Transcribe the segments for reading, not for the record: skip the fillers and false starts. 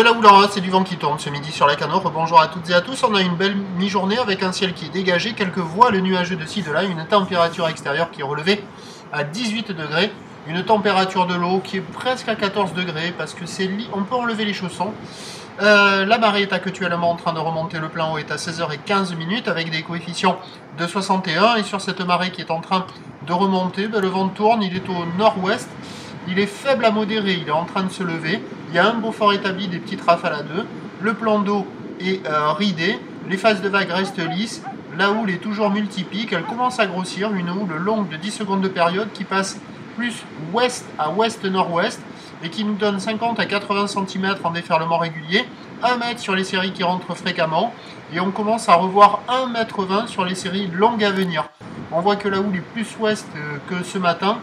la Oulara, c'est du vent qui tourne ce midi sur la Cano. Bonjour à toutes et à tous. On a une belle mi-journée avec un ciel qui est dégagé, quelques voiles nuageux de ci de là, une température extérieure qui est relevée à 18 degrés, une température de l'eau qui est presque à 14 degrés parce que on peut enlever les chaussons. La marée est actuellement en train de remonter, le plan eau est à 16h15 avec des coefficients de 61 et sur cette marée qui est en train de remonter, le vent tourne, il est au nord-ouest. Il est faible à modéré, il est en train de se lever. Il y a un beau fort établi, des petites rafales à 2. Le plan d'eau est ridé. Les phases de vagues restent lisses. La houle est toujours multipique. Elle commence à grossir. Une houle longue de 10 secondes de période qui passe plus ouest à ouest-nord-ouest et qui nous donne 50 à 80 cm en déferlement régulier. 1 mètre sur les séries qui rentrent fréquemment. Et on commence à revoir 1,20 m sur les séries longues à venir. On voit que la houle est plus ouest que ce matin,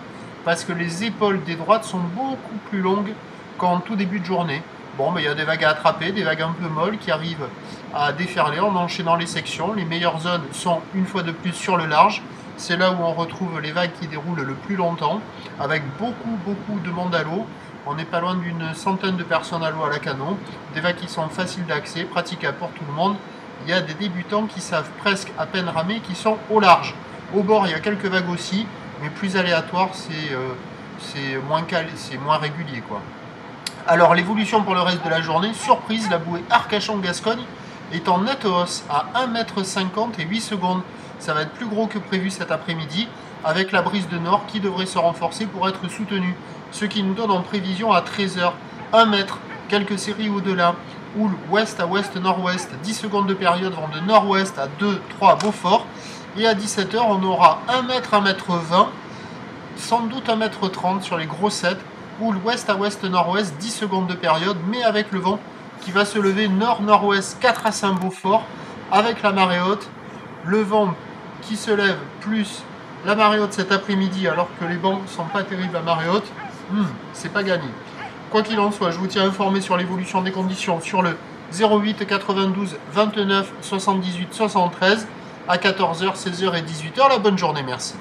parce que les épaules des droites sont beaucoup plus longues qu'en tout début de journée. Bon, mais il y a des vagues à attraper, des vagues un peu molles qui arrivent à déferler en enchaînant les sections. Les meilleures zones sont une fois de plus sur le large. C'est là où on retrouve les vagues qui déroulent le plus longtemps, avec beaucoup de monde à l'eau. On n'est pas loin d'une centaine de personnes à l'eau à la Cano. Des vagues qui sont faciles d'accès, praticables pour tout le monde. Il y a des débutants qui savent presque à peine ramer, qui sont au large. Au bord, il y a quelques vagues aussi, mais plus aléatoire, c'est moins régulier, quoi. Alors l'évolution pour le reste de la journée, surprise, la bouée Arcachon-Gascogne est en nette hausse à 1,50 m et 8 secondes. Ça va être plus gros que prévu cet après-midi, avec la brise de nord qui devrait se renforcer pour être soutenue. Ce qui nous donne en prévision à 13 h 1 mètre, quelques séries au-delà, houle ouest à ouest-nord-ouest, 10 secondes de période vont de nord-ouest à 2-3 Beaufort, et à 17 h on aura 1 mètre, 1,20 m, sans doute 1,30 m sur les gros sets, houle ouest à ouest-nord-ouest, 10 secondes de période, mais avec le vent qui va se lever nord-nord-ouest, 4 à 5 Beaufort, avec la marée haute, le vent qui se lève plus la marée haute cet après-midi, alors que les bancs ne sont pas terribles à marée haute, c'est pas gagné. Quoi qu'il en soit, je vous tiens informé sur l'évolution des conditions sur le 08 92 29 78 73 à 14 h, 16 h et 18 h. La bonne journée, merci.